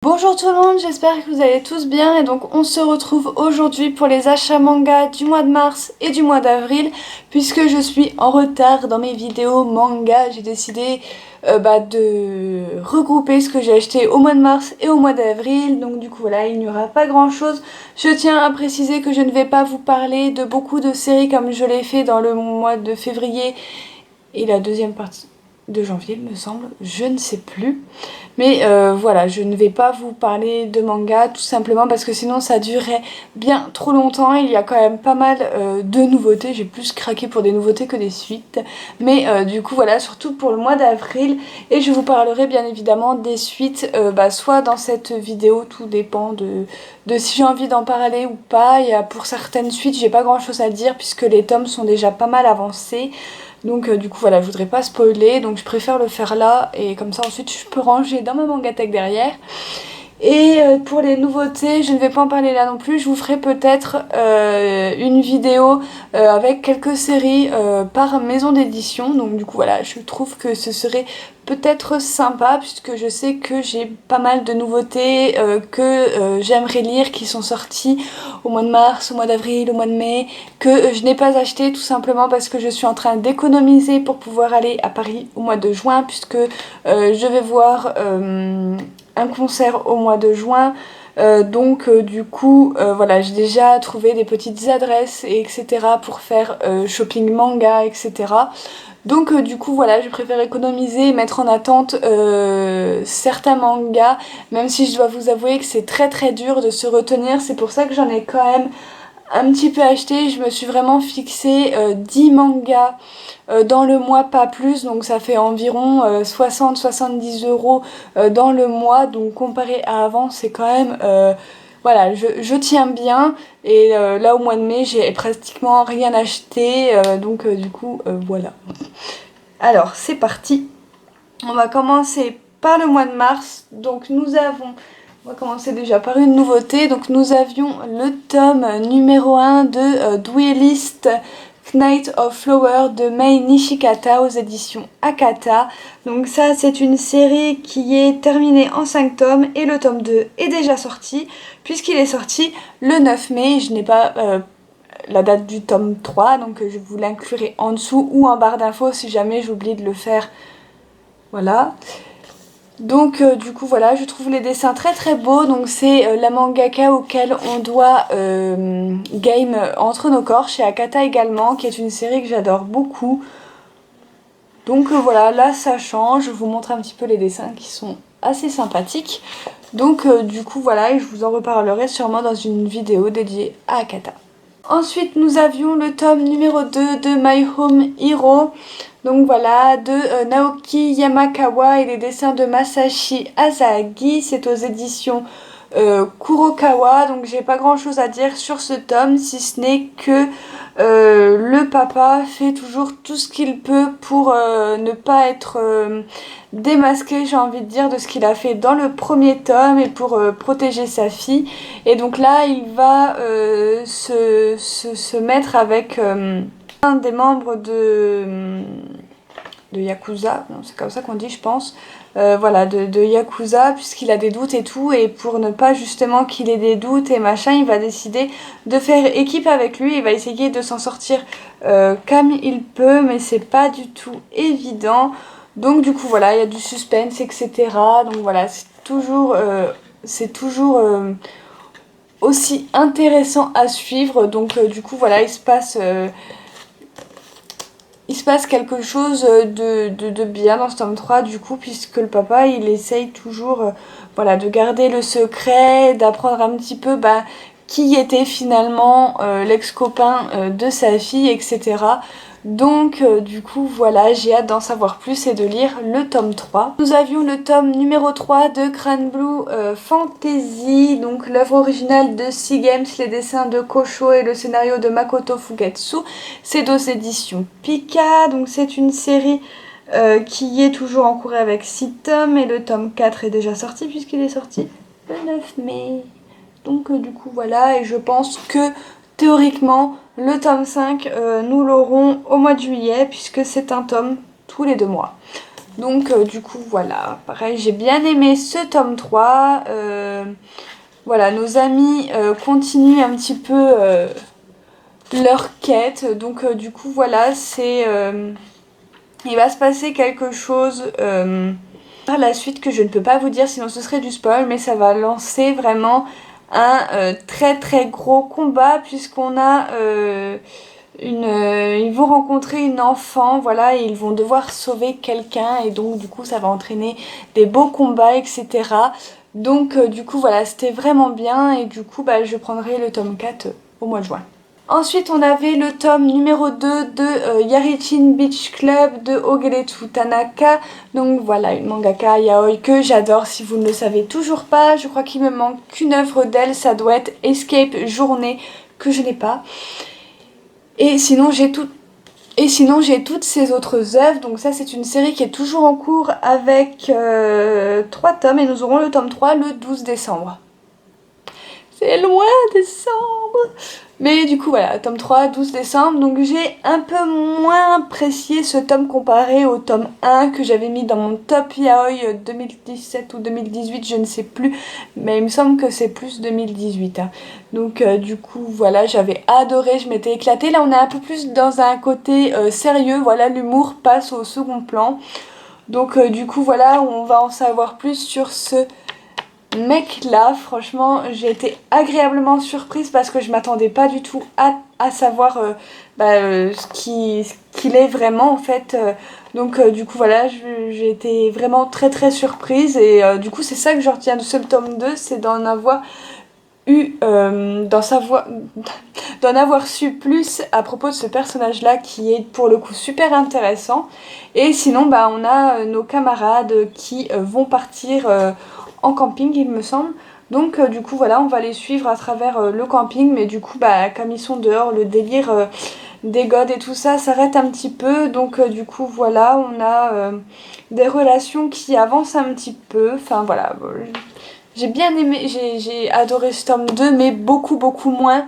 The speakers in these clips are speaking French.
Bonjour tout le monde, j'espère que vous allez tous bien et donc on se retrouve aujourd'hui pour les achats manga du mois de mars et du mois d'avril puisque je suis en retard dans mes vidéos manga. J'ai décidé de regrouper ce que j'ai acheté au mois de mars et au mois d'avril, donc du coup voilà, il n'y aura pas grand chose. Je tiens à préciser que je ne vais pas vous parler de beaucoup de séries comme je l'ai fait dans le mois de février et la deuxième partie de janvier il me semble, je ne sais plus. Mais voilà, je ne vais pas vous parler de manga tout simplement parce que sinon ça durerait bien trop longtemps. Il y a quand même pas mal de nouveautés, j'ai plus craqué pour des nouveautés que des suites. Mais du coup voilà, surtout pour le mois d'avril. Et je vous parlerai bien évidemment des suites, soit dans cette vidéo, tout dépend de si j'ai envie d'en parler ou pas. Pour certaines suites, j'ai pas grand chose à dire puisque les tomes sont déjà pas mal avancés. Donc du coup voilà, je voudrais pas spoiler, donc je préfère le faire là et comme ça ensuite je peux ranger dans ma mangatech derrière. Et pour les nouveautés, je ne vais pas en parler là non plus, je vous ferai peut-être une vidéo avec quelques séries par maison d'édition. Donc du coup voilà, je trouve que ce serait peut-être sympa puisque je sais que j'ai pas mal de nouveautés que j'aimerais lire qui sont sorties au mois de mars, au mois d'avril, au mois de mai, que je n'ai pas acheté tout simplement parce que je suis en train d'économiser pour pouvoir aller à Paris au mois de juin puisque je vais voir un concert au mois de juin. Du coup voilà, j'ai déjà trouvé des petites adresses et etc pour faire shopping manga etc. Donc du coup voilà, je préfère économiser et mettre en attente certains mangas, même si je dois vous avouer que c'est très très dur de se retenir. C'est pour ça que j'en ai quand même un petit peu acheté. Je me suis vraiment fixé 10 mangas dans le mois, pas plus, donc ça fait environ 60-70 euros dans le mois, donc comparé à avant c'est quand même voilà, je tiens bien. Et là au mois de mai j'ai pratiquement rien acheté, du coup voilà. Alors c'est parti, on va commencer par le mois de mars. Donc on va commencer déjà par une nouveauté. Donc nous avions le tome numéro 1 de Duelist Knight of Flower de Mei Nishikata aux éditions Akata. Donc ça c'est une série qui est terminée en 5 tomes et le tome 2 est déjà sorti puisqu'il est sorti le 9 mai. Je n'ai pas la date du tome 3, donc je vous l'inclurai en dessous ou en barre d'infos si jamais j'oublie de le faire. Voilà. Donc du coup voilà, je trouve les dessins très très beaux. Donc c'est la mangaka auquel on doit Game entre nos corps chez Akata également, qui est une série que j'adore beaucoup. Donc voilà, là ça change, je vous montre un petit peu les dessins qui sont assez sympathiques. Donc du coup voilà, et je vous en reparlerai sûrement dans une vidéo dédiée à Akata. Ensuite, nous avions le tome numéro 2 de My Home Hero. Donc voilà, de Naoki Yamakawa et les dessins de Masashi Asagi. C'est aux éditions Kurokawa. Donc j'ai pas grand chose à dire sur ce tome, si ce n'est que le papa fait toujours tout ce qu'il peut pour ne pas être démasqué, j'ai envie de dire, de ce qu'il a fait dans le premier tome et pour protéger sa fille. Et donc là, il va se mettre avec un des membres de Yakuza, c'est comme ça qu'on dit je pense, voilà, de Yakuza, puisqu'il a des doutes et tout, et pour ne pas justement qu'il ait des doutes et machin, il va décider de faire équipe avec lui, il va essayer de s'en sortir comme il peut, mais c'est pas du tout évident. Donc du coup voilà, il y a du suspense, etc. Donc voilà, c'est toujours aussi intéressant à suivre. Donc du coup voilà, il se passe quelque chose de bien dans ce tome 3 du coup, puisque le papa il essaye toujours voilà, de garder le secret, d'apprendre un petit peu qui était finalement l'ex-copain de sa fille, etc. Donc du coup voilà, j'ai hâte d'en savoir plus et de lire le tome 3. Nous avions le tome numéro 3 de Granblue Fantasy, donc l'œuvre originale de Sea Games, les dessins de Kosho et le scénario de Makoto Fugetsu. C'est aux éditions Pika, donc c'est une série qui est toujours en cours avec 6 tomes et le tome 4 est déjà sorti puisqu'il est sorti le 9 mai. Donc du coup voilà, et je pense que théoriquement le tome 5 nous l'aurons au mois de juillet puisque c'est un tome tous les 2 mois. Donc du coup voilà, pareil, j'ai bien aimé ce tome 3. Voilà, nos amis continuent un petit peu leur quête. Donc du coup voilà, il va se passer quelque chose par la suite que je ne peux pas vous dire, sinon ce serait du spoil, mais ça va lancer vraiment un très très gros combat, puisqu'on a ils vont rencontrer une enfant, voilà, et ils vont devoir sauver quelqu'un, et donc du coup ça va entraîner des beaux combats, etc. Donc du coup voilà, c'était vraiment bien, et du coup bah, je prendrai le tome 4 au mois de juin. Ensuite, on avait le tome numéro 2 de Yarichin Beach Club de Ogeretsu Tanaka. Donc voilà, une mangaka yaoi que j'adore. Si vous ne le savez toujours pas, je crois qu'il me manque qu'une œuvre d'elle. Ça doit être Escape Journée, que je n'ai pas. Et sinon, j'ai toutes ses autres œuvres. Donc ça, c'est une série qui est toujours en cours avec 3 tomes. Et nous aurons le tome 3 le 12 décembre. C'est loin, décembre! Mais du coup voilà, tome 3, 12 décembre, donc j'ai un peu moins apprécié ce tome comparé au tome 1 que j'avais mis dans mon top yaoi 2017 ou 2018, je ne sais plus, mais il me semble que c'est plus 2018. Hein. Donc du coup voilà, j'avais adoré, je m'étais éclatée. Là on est un peu plus dans un côté sérieux, voilà, l'humour passe au second plan. Donc du coup voilà, on va en savoir plus sur ce mec là, franchement j'ai été agréablement surprise parce que je m'attendais pas du tout à savoir ce qu'il est vraiment en fait. Donc du coup voilà, j'ai été vraiment très très surprise et du coup c'est ça que je retiens de ce tome 2, c'est d'en avoir eu, d'en avoir su plus à propos de ce personnage là qui est pour le coup super intéressant. Et sinon bah on a nos camarades qui vont partir en camping il me semble. Donc du coup voilà, on va les suivre à travers le camping, mais du coup bah comme ils sont dehors, le délire des godes et tout ça s'arrête un petit peu. Donc du coup voilà, on a des relations qui avancent un petit peu. Enfin voilà, j'ai bien aimé, j'ai adoré ce tome 2, mais beaucoup beaucoup moins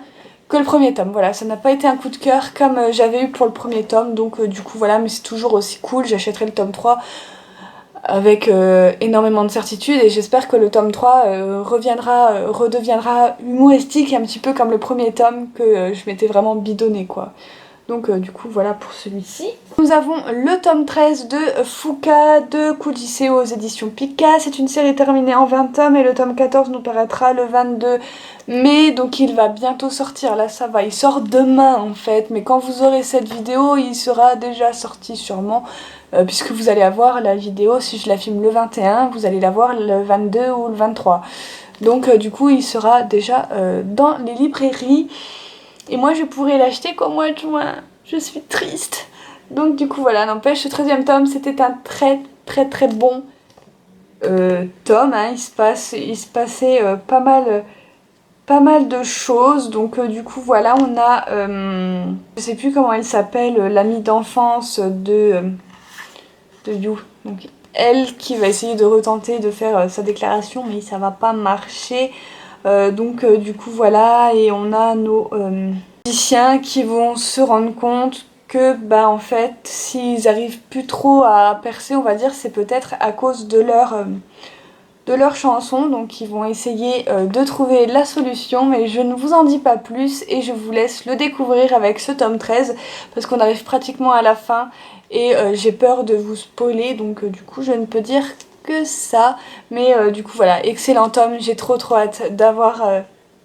que le premier tome. Voilà, ça n'a pas été un coup de cœur comme j'avais eu pour le premier tome, donc du coup voilà, mais c'est toujours aussi cool. J'achèterai le tome 3 avec énormément de certitude et j'espère que le tome 3 redeviendra humoristique un petit peu comme le premier tome que je m'étais vraiment bidonné quoi. Donc du coup voilà pour celui-ci. Nous avons le tome 13 de Fuka de Kujise aux éditions Pika. C'est une série terminée en 20 tomes et le tome 14 nous paraîtra le 22 mai. Donc il va bientôt sortir, là ça va, il sort demain en fait. Mais quand vous aurez cette vidéo, il sera déjà sorti sûrement. Puisque vous allez avoir la vidéo, si je la filme le 21, vous allez la voir le 22 ou le 23. Donc du coup il sera déjà dans les librairies. Et moi je pourrais l'acheter qu'au mois de juin. Je suis triste. Donc du coup voilà, n'empêche, ce 13e tome c'était un très très très bon tome. Hein. Il se passait pas mal de choses. Donc du coup voilà, on a, je sais plus comment elle s'appelle, l'amie d'enfance de Yu. Donc elle qui va essayer de retenter de faire sa déclaration, mais ça va pas marcher. Donc du coup voilà, et on a nos musiciens qui vont se rendre compte que bah en fait s'ils arrivent plus trop à percer, on va dire, c'est peut-être à cause de leur chanson. Donc ils vont essayer de trouver la solution, mais je ne vous en dis pas plus et je vous laisse le découvrir avec ce tome 13 parce qu'on arrive pratiquement à la fin et j'ai peur de vous spoiler, donc du coup je ne peux dire que ça. Mais du coup voilà, excellent tome, j'ai trop hâte d'avoir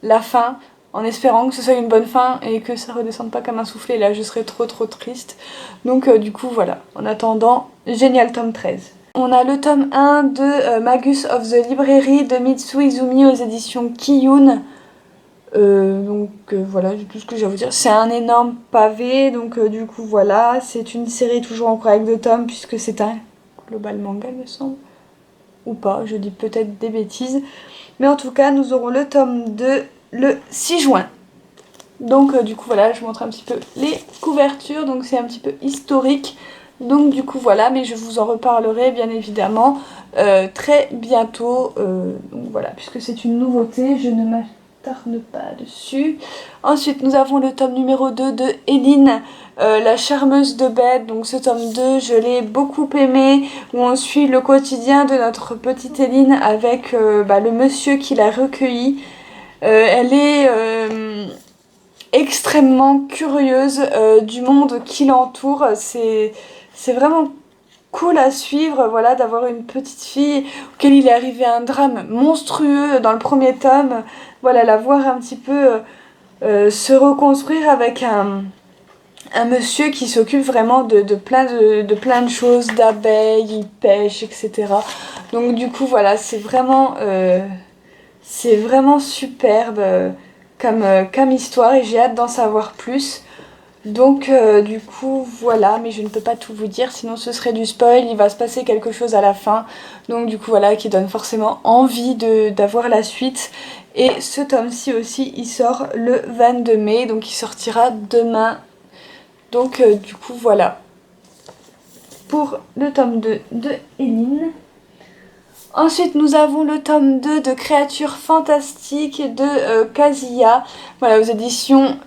la fin, en espérant que ce soit une bonne fin et que ça redescende pas comme un soufflet. Là je serais trop triste. Donc du coup voilà, en attendant, génial tome 13. On a le tome 1 de Magus of the Library de Mitsu Izumi aux éditions Kiyun. Voilà, c'est tout ce que j'ai à vous dire. C'est un énorme pavé, donc du coup voilà, c'est une série toujours en cours avec 2 tomes puisque c'est un global manga il me semble. Ou pas, je dis peut-être des bêtises. Mais en tout cas, nous aurons le tome 2 le 6 juin. Donc du coup voilà, je vous montre un petit peu les couvertures, donc c'est un petit peu historique. Donc du coup voilà, mais je vous en reparlerai bien évidemment très bientôt. Donc voilà, puisque c'est une nouveauté, je ne m'attarde pas dessus. Ensuite, nous avons le tome numéro 2 de Eline, la charmeuse de bête. Donc ce tome 2, je l'ai beaucoup aimé, où on suit le quotidien de notre petite Eline avec le monsieur qui l'a recueillie. Elle est extrêmement curieuse du monde qui l'entoure. C'est vraiment cool à suivre, voilà, d'avoir une petite fille auquel il est arrivé un drame monstrueux dans le premier tome. Voilà, la voir un petit peu se reconstruire avec un monsieur qui s'occupe vraiment de plein de choses, d'abeilles, il pêche, etc. Donc du coup, voilà, c'est vraiment superbe comme histoire et j'ai hâte d'en savoir plus. Donc du coup voilà, mais je ne peux pas tout vous dire sinon ce serait du spoil, il va se passer quelque chose à la fin. Donc du coup voilà, qui donne forcément envie d'avoir la suite. Et ce tome-ci aussi, il sort le 22 mai, donc il sortira demain. Donc du coup voilà, pour le tome 2 de Eline. Ensuite, nous avons le tome 2 de Créatures Fantastiques de Kazuya, voilà, aux éditions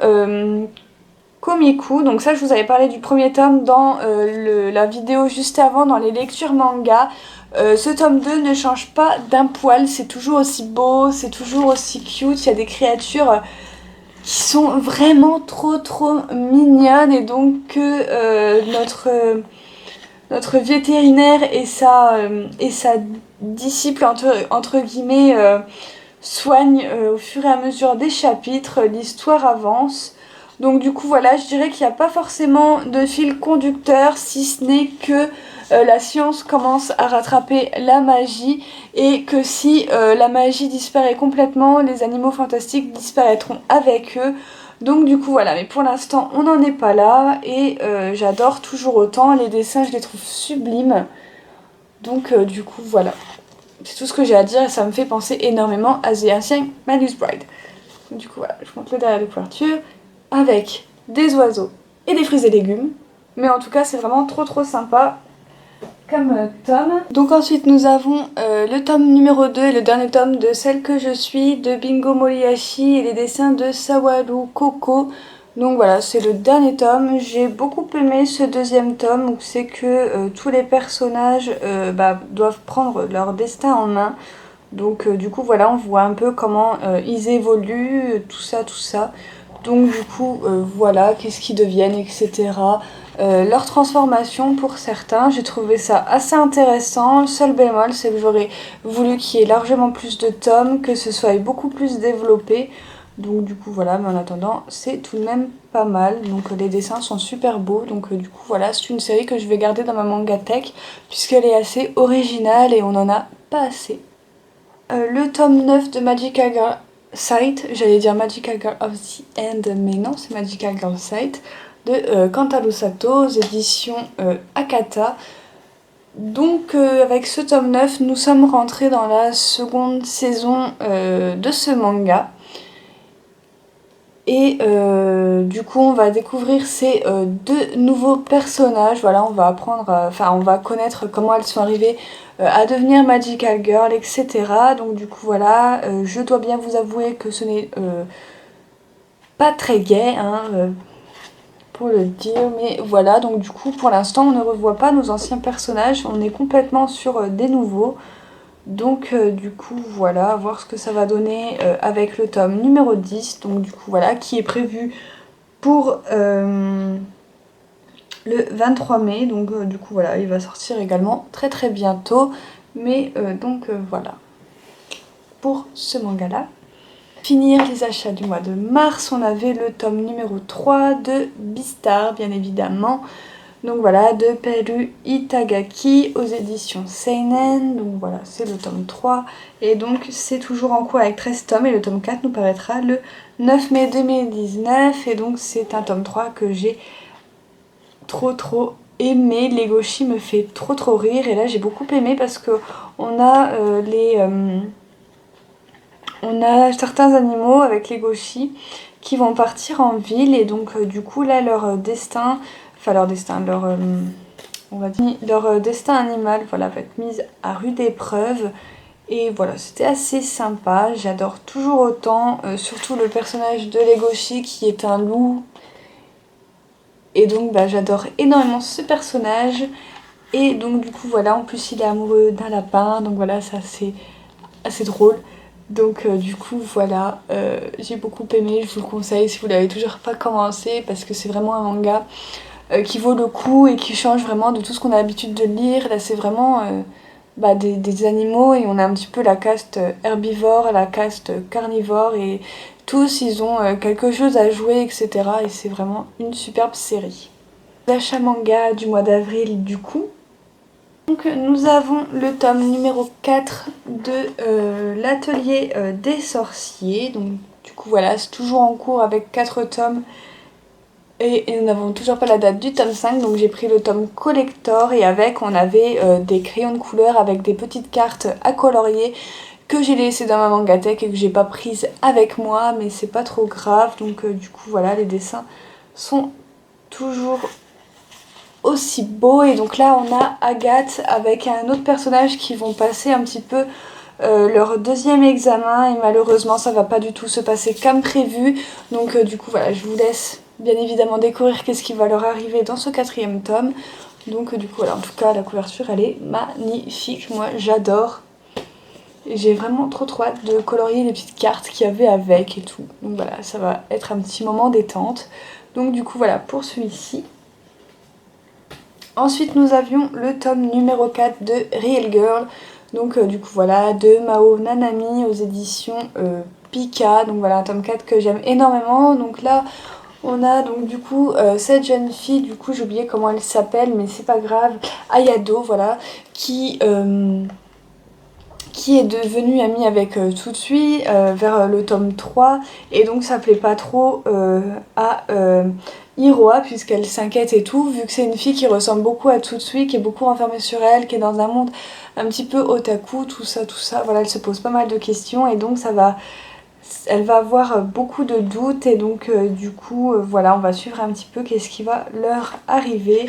Komiku. Donc ça, je vous avais parlé du premier tome dans la vidéo juste avant, dans les lectures manga. Ce tome 2 ne change pas d'un poil, c'est toujours aussi beau, c'est toujours aussi cute, il y a des créatures qui sont vraiment trop mignonnes et donc que notre vétérinaire et sa disciple entre guillemets soigne au fur et à mesure des chapitres, l'histoire avance. Donc du coup voilà, je dirais qu'il n'y a pas forcément de fil conducteur si ce n'est que la science commence à rattraper la magie et que si la magie disparaît complètement, les animaux fantastiques disparaîtront avec eux. Donc du coup voilà, mais pour l'instant on n'en est pas là et j'adore toujours autant, les dessins je les trouve sublimes. Donc du coup voilà, c'est tout ce que j'ai à dire et ça me fait penser énormément à The Ancient Magus Bride. Donc, du coup voilà, je vous montre le derrière de couverture avec des oiseaux et des fruits et légumes. Mais en tout cas c'est vraiment trop sympa comme tome. Donc ensuite nous avons le tome numéro 2 et le dernier tome de Celle que je suis de Bingo Moriyashi et les dessins de Sawaru Koko. Donc voilà, c'est le dernier tome. J'ai beaucoup aimé ce deuxième tome où c'est que tous les personnages doivent prendre leur destin en main. Donc du coup voilà, on voit un peu comment ils évoluent, tout ça. Donc du coup voilà, qu'est-ce qu'ils deviennent, etc. Leur transformation pour certains, j'ai trouvé ça assez intéressant. Le seul bémol, c'est que j'aurais voulu qu'il y ait largement plus de tomes, que ce soit beaucoup plus développé. Donc du coup voilà, mais en attendant, c'est tout de même pas mal. Donc les dessins sont super beaux. Donc du coup voilà, c'est une série que je vais garder dans ma mangatech, puisqu'elle est assez originale et on en a pas assez. Le tome 9 de Magical Girl Sight, j'allais dire Magical Girl of the End, mais non, c'est Magical Girl Sight, de Kantaro Sato, aux éditions Akata. Donc avec ce tome 9, nous sommes rentrés dans la seconde saison de ce manga. Et du coup on va découvrir ces deux nouveaux personnages, voilà, on va apprendre, on va connaître comment elles sont arrivées à devenir Magical Girl, etc. Donc du coup voilà, je dois bien vous avouer que ce n'est pas très gai, hein, pour le dire, mais voilà, donc du coup pour l'instant on ne revoit pas nos anciens personnages, on est complètement sur des nouveaux. Donc du coup voilà, voir ce que ça va donner avec le tome numéro 10, donc du coup voilà, qui est prévu pour le 23 mai, donc du coup voilà, il va sortir également très bientôt, mais voilà, pour ce manga là. Finir les achats du mois de mars, on avait le tome numéro 3 de Beastar, bien évidemment. Donc voilà, de Peru Itagaki aux éditions Seinen. Donc voilà, c'est le tome 3. Et donc c'est toujours en cours avec 13 tomes et le tome 4 nous paraîtra le 9 mai 2019. Et donc c'est un tome 3 que j'ai trop aimé. Legoshi me fait trop rire. Et là j'ai beaucoup aimé parce que on a on a certains animaux avec les Legoshi qui vont partir en ville et donc du coup là leur destin, on va dire leur destin animal, voilà, va être mis à rude épreuve Et voilà, c'était assez sympa, j'adore toujours autant, surtout le personnage de Legoshi qui est un loup. Et donc bah, j'adore énormément ce personnage. Et donc du coup voilà, en plus il est amoureux d'un lapin, donc voilà, c'est assez drôle. Donc du coup voilà, j'ai beaucoup aimé, je vous le conseille si vous l'avez toujours pas commencé, parce que c'est vraiment un manga qui vaut le coup et qui change vraiment de tout ce qu'on a l'habitude de lire. Là c'est vraiment bah, des animaux, et on a un petit peu la caste herbivore, la caste carnivore, et tous ils ont quelque chose à jouer, etc. Et c'est vraiment une superbe série. L'achat manga du mois d'avril du coup. Donc nous avons le tome numéro 4 de l'atelier des sorciers. Donc du coup voilà, c'est toujours en cours avec 4 tomes. Et nous n'avons toujours pas la date du tome 5, donc j'ai pris le tome collector, et avec on avait des crayons de couleur avec des petites cartes à colorier que j'ai laissées dans ma mangatech et que j'ai pas prises avec moi, mais c'est pas trop grave. Donc du coup voilà, les dessins sont toujours aussi beaux. Et donc là on a Agathe avec un autre personnage qui vont passer un petit peu leur deuxième examen, et malheureusement ça va pas du tout se passer comme prévu. Donc du coup voilà, je vous laisse bien évidemment découvrir qu'est-ce qui va leur arriver dans ce 4e tome. Donc du coup voilà, en tout cas la couverture elle est magnifique, moi j'adore. Et j'ai vraiment trop hâte de colorier les petites cartes qu'il y avait avec et tout. Donc voilà, ça va être un petit moment détente. Donc du coup voilà pour celui-ci. Ensuite nous avions le tome numéro 4 de Real Girl. Donc du coup voilà, de Mao Nanami aux éditions Pika. Donc voilà, un tome 4 que j'aime énormément. Donc là on a donc du coup cette jeune fille, du coup j'ai oublié comment elle s'appelle mais c'est pas grave, Ayado, voilà, qui est devenue amie avec Tutsui vers le tome 3, et donc ça plaît pas trop à Hiroa, puisqu'elle s'inquiète et tout, vu que c'est une fille qui ressemble beaucoup à Tutsui, qui est beaucoup renfermée sur elle, qui est dans un monde un petit peu otaku, tout ça, voilà, elle se pose pas mal de questions, et donc elle va avoir beaucoup de doutes, et donc du coup voilà, on va suivre un petit peu qu'est-ce qui va leur arriver.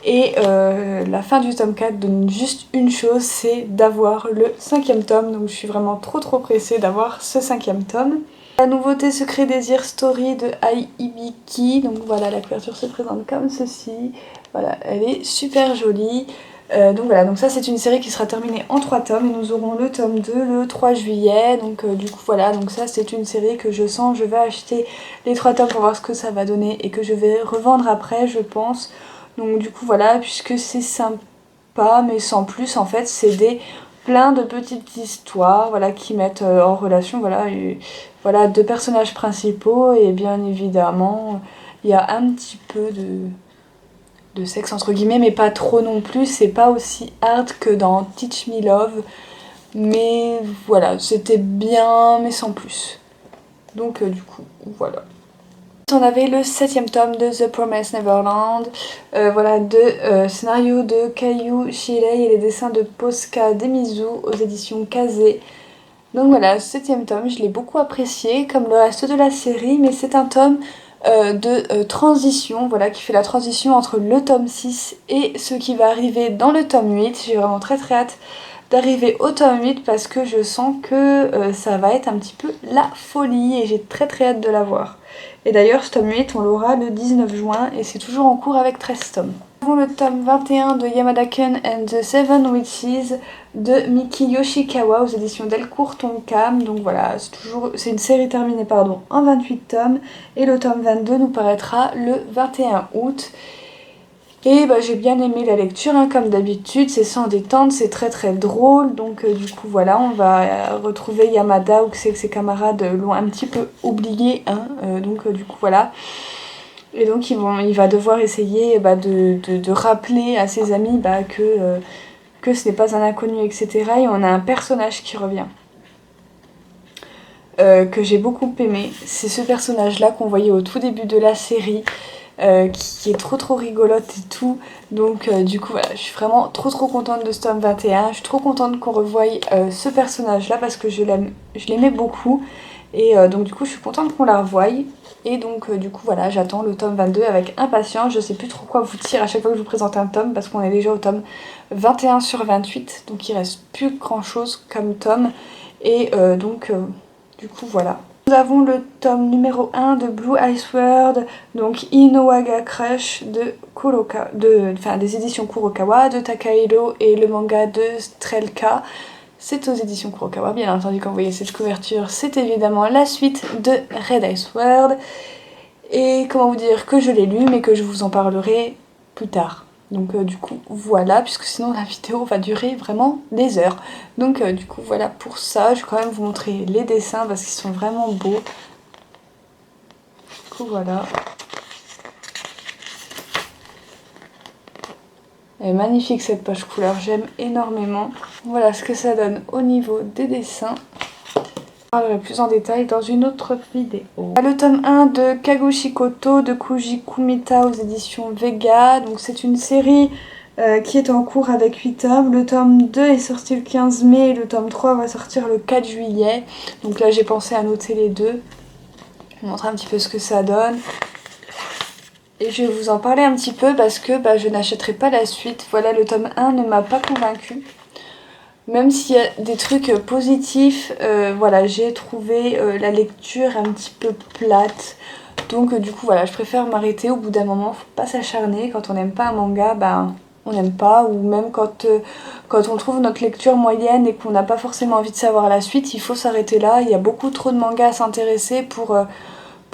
Et la fin du tome 4 donne juste une chose, c'est d'avoir le 5e tome. Donc je suis vraiment trop pressée d'avoir ce 5e tome. La nouveauté Secret Désir Story de Ai Hibiki. Donc voilà, la couverture se présente comme ceci. Voilà, elle est super jolie. Donc voilà, donc ça c'est une série qui sera terminée en 3 tomes, et nous aurons le tome 2 le 3 juillet. Donc du coup voilà, donc ça c'est une série que je sens, je vais acheter les 3 tomes pour voir ce que ça va donner, et que je vais revendre après, je pense. Donc du coup voilà, puisque c'est sympa mais sans plus, en fait c'est plein de petites histoires, voilà, qui mettent en relation, voilà, voilà, 2 personnages principaux, et bien évidemment il y a un petit peu de sexe entre guillemets, mais pas trop non plus, c'est pas aussi hard que dans Teach Me Love, mais voilà, c'était bien mais sans plus. Donc du coup voilà. On avait le 7e tome de The Promised Neverland, voilà, de scénario de Kayu Shirei et les dessins de Posca Demizu aux éditions Kazé. Donc voilà, ce 7e tome, je l'ai beaucoup apprécié, comme le reste de la série, mais c'est un tome de transition, voilà, qui fait la transition entre le tome 6 et ce qui va arriver dans le tome 8. J'ai vraiment très hâte d'arriver au tome 8, parce que je sens que ça va être un petit peu la folie, et j'ai très hâte de la voir. Et d'ailleurs ce tome 8 on l'aura le 19 juin, et c'est toujours en cours avec 13 tomes. Nous avons le tome 21 de Yamada-kun and the Seven Witches de Miki Yoshikawa aux éditions Delcourt Tonkam. Donc voilà, c'est une série terminée pardon, en 28 tomes, et le tome 22 nous paraîtra le 21 août. Et bah, j'ai bien aimé la lecture, hein, comme d'habitude, c'est sans détente, c'est très drôle. Donc du coup voilà, on va retrouver Yamada, où c'est que ses camarades l'ont un petit peu oublié, hein, donc du coup voilà. Et donc il va devoir essayer de rappeler à ses amis que ce n'est pas un inconnu, etc. Et on a un personnage qui revient, que j'ai beaucoup aimé. C'est ce personnage-là qu'on voyait au tout début de la série. qui est trop rigolote et tout. Donc du coup voilà, je suis vraiment trop contente de ce tome 21. Je suis trop contente qu'on revoie ce personnage là parce que je l'aimais beaucoup. Et donc du coup je suis contente qu'on la revoie. Et donc du coup voilà, j'attends le tome 22 avec impatience. Je sais plus trop quoi vous dire à chaque fois que je vous présente un tome parce qu'on est déjà au tome 21 sur 28. Donc il reste plus grand chose comme tome. Et du coup voilà. Nous avons le tome numéro 1 de Blue Ice World, donc Inowaga Crush de des éditions Kurokawa, de Takahiro, et le manga de Strelka. C'est aux éditions Kurokawa, bien entendu. Quand vous voyez cette couverture, c'est évidemment la suite de Red Ice World. Et comment vous dire que je l'ai lu, mais que je vous en parlerai plus tard. Donc du coup voilà, puisque sinon la vidéo va durer vraiment des heures. Donc du coup voilà pour ça, je vais quand même vous montrer les dessins parce qu'ils sont vraiment beaux. Du coup voilà. Elle est magnifique cette page couleur, j'aime énormément. Voilà ce que ça donne au niveau des dessins. Je parlerai plus en détail dans une autre vidéo. Le tome 1 de Kagoshikoto de Koji Kumita aux éditions Vega. Donc c'est une série qui est en cours avec 8 tomes. Le tome 2 est sorti le 15 mai et le tome 3 va sortir le 4 juillet. Donc là j'ai pensé à noter les deux. Je vous montre un petit peu ce que ça donne. Et je vais vous en parler un petit peu parce que je n'achèterai pas la suite. Voilà, le tome 1 ne m'a pas convaincue. Même s'il y a des trucs positifs, voilà, j'ai trouvé la lecture un petit peu plate. Donc du coup voilà, je préfère m'arrêter au bout d'un moment, faut pas s'acharner. Quand on n'aime pas un manga, on n'aime pas. Ou même quand on trouve notre lecture moyenne et qu'on n'a pas forcément envie de savoir la suite, il faut s'arrêter là. Il y a beaucoup trop de mangas à s'intéresser pour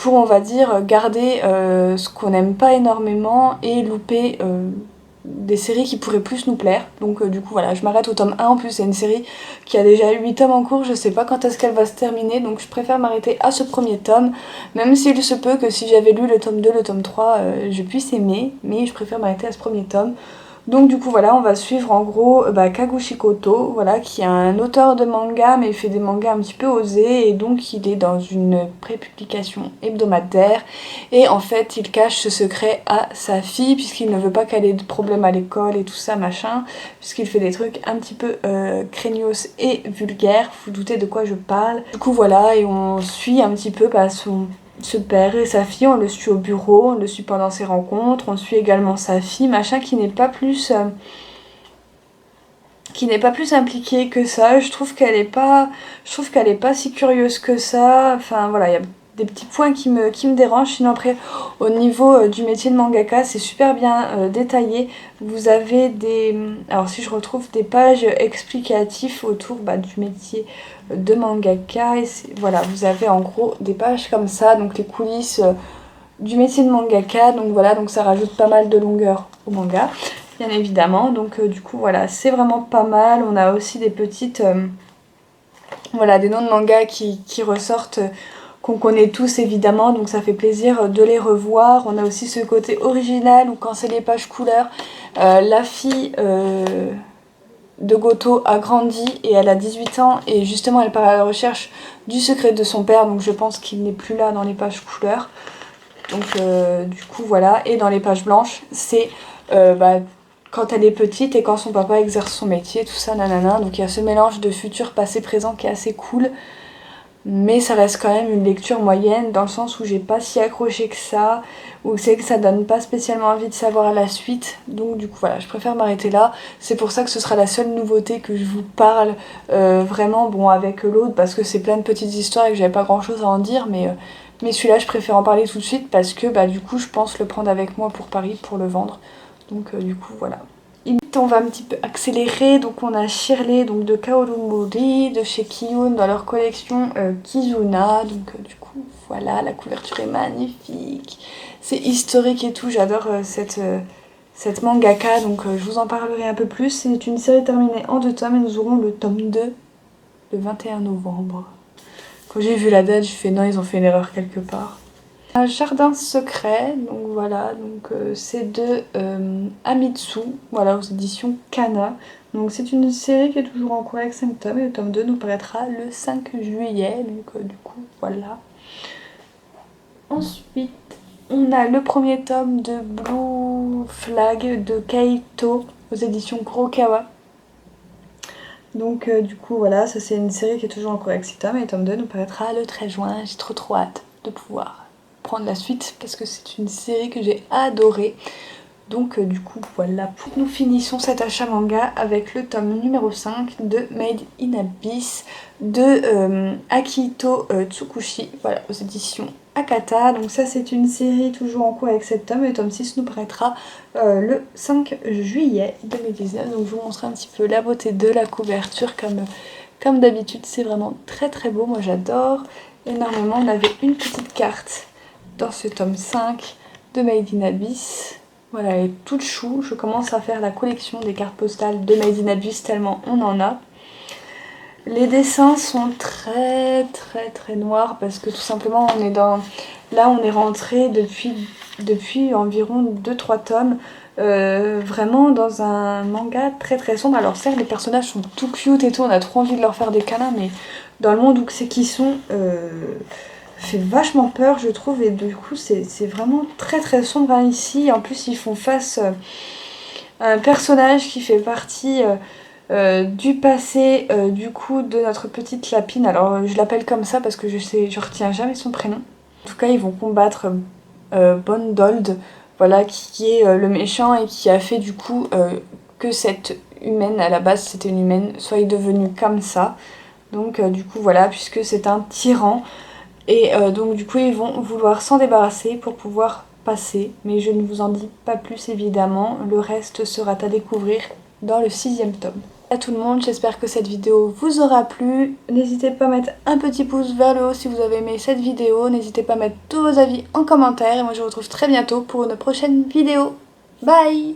on va dire garder ce qu'on n'aime pas énormément et louper des séries qui pourraient plus nous plaire. Donc du coup voilà, je m'arrête au tome 1. En plus c'est une série qui a déjà 8 tomes en cours, je sais pas quand est-ce qu'elle va se terminer, donc je préfère m'arrêter à ce premier tome, même s'il se peut que si j'avais lu le tome 2, le tome 3, je puisse aimer, mais je préfère m'arrêter à ce premier tome. Donc du coup voilà, on va suivre en gros Kagoshikoto, voilà, qui est un auteur de manga mais il fait des mangas un petit peu osés et donc il est dans une prépublication hebdomadaire et en fait il cache ce secret à sa fille puisqu'il ne veut pas qu'elle ait de problèmes à l'école et tout ça machin, puisqu'il fait des trucs un petit peu craignos et vulgaires, vous vous doutez de quoi je parle. Du coup voilà, et on suit un petit peu ce père et sa fille, on le suit au bureau, on le suit pendant ses rencontres, on suit également sa fille, machin, qui n'est pas plus impliquée que ça. Je trouve qu'elle est pas si curieuse que ça. Enfin voilà, il y a des petits points qui me dérangent. Sinon après, au niveau du métier de mangaka, c'est super bien détaillé. Vous avez alors si je retrouve des pages explicatives autour du métier de mangaka. Et voilà, vous avez en gros des pages comme ça, donc les coulisses du métier de mangaka. Donc voilà, donc ça rajoute pas mal de longueur au manga, bien évidemment. Donc du coup voilà, c'est vraiment pas mal. On a aussi des petites voilà, des noms de mangas qui ressortent, qu'on connaît tous évidemment, donc ça fait plaisir de les revoir. On a aussi ce côté original où quand c'est les pages couleurs, la fille de Goto a grandi et elle a 18 ans et justement elle part à la recherche du secret de son père, donc je pense qu'il n'est plus là dans les pages couleurs. Donc du coup voilà, et dans les pages blanches, c'est quand elle est petite et quand son papa exerce son métier, tout ça, nanana. Donc il y a ce mélange de futur, passé, présent qui est assez cool. Mais ça reste quand même une lecture moyenne dans le sens où j'ai pas si accroché que ça, ou c'est que ça donne pas spécialement envie de savoir la suite. Donc du coup voilà, je préfère m'arrêter là. C'est pour ça que ce sera la seule nouveauté que je vous parle vraiment, bon, avec l'autre, parce que c'est plein de petites histoires et que j'avais pas grand chose à en dire, mais celui-là je préfère en parler tout de suite parce que du coup je pense le prendre avec moi pour Paris pour le vendre. Donc du coup voilà. On va un petit peu accélérer, donc on a Shirley donc de Kaoru Mori, de chez Kiyun dans leur collection Kizuna, donc du coup voilà, la couverture est magnifique, c'est historique et tout, j'adore cette mangaka, donc je vous en parlerai un peu plus. C'est une série terminée en 2 tomes et nous aurons le tome 2 le 21 novembre. Quand j'ai vu la date, j'ai fait non, ils ont fait une erreur quelque part. Un jardin secret, donc voilà, donc c'est de Amitsu, voilà, aux éditions Kana. Donc c'est une série qui est toujours en cours avec 5 tomes et le tome 2 nous paraîtra le 5 juillet, donc du coup voilà. Ensuite on a le premier tome de Blue Flag de Kaito aux éditions Kurokawa. Donc du coup voilà, ça c'est une série qui est toujours en cours avec 6 tomes et le tome 2 nous paraîtra le 13 juin. J'ai trop hâte de pouvoir prendre la suite parce que c'est une série que j'ai adorée. Donc du coup voilà, nous finissons cet achat manga avec le tome numéro 5 de Made in Abyss de Akito Tsukushi, voilà, aux éditions Akata. Donc ça c'est une série toujours en cours avec 7 tomes, et le tome 6 nous paraîtra le 5 juillet 2019. Donc je vous montrerai un petit peu la beauté de la couverture comme d'habitude, c'est vraiment très beau, moi j'adore énormément. On avait une petite carte dans ce tome 5 de Made in Abyss. Voilà, elle est toute chou. Je commence à faire la collection des cartes postales de Made in Abyss tellement on en a. Les dessins sont très noirs parce que tout simplement on est dans... Là on est rentré depuis environ 2-3 tomes vraiment dans un manga très sombre. Alors certes les personnages sont tout cute et tout, on a trop envie de leur faire des câlins, mais dans le monde où c'est qu'ils sont... fait vachement peur je trouve, et du coup c'est vraiment très sombre hein, ici. En plus ils font face à un personnage qui fait partie du passé du coup de notre petite lapine. Alors je l'appelle comme ça parce que je retiens jamais son prénom. En tout cas ils vont combattre Bondold, voilà, qui est le méchant et qui a fait du coup que cette humaine, à la base c'était une humaine, soit devenue comme ça. Donc du coup voilà, puisque c'est un tyran. Et donc du coup ils vont vouloir s'en débarrasser pour pouvoir passer, mais je ne vous en dis pas plus évidemment, le reste sera à découvrir dans le 6e tome. À tout le monde, j'espère que cette vidéo vous aura plu. N'hésitez pas à mettre un petit pouce vers le haut si vous avez aimé cette vidéo, n'hésitez pas à mettre tous vos avis en commentaire, et moi je vous retrouve très bientôt pour une prochaine vidéo. Bye!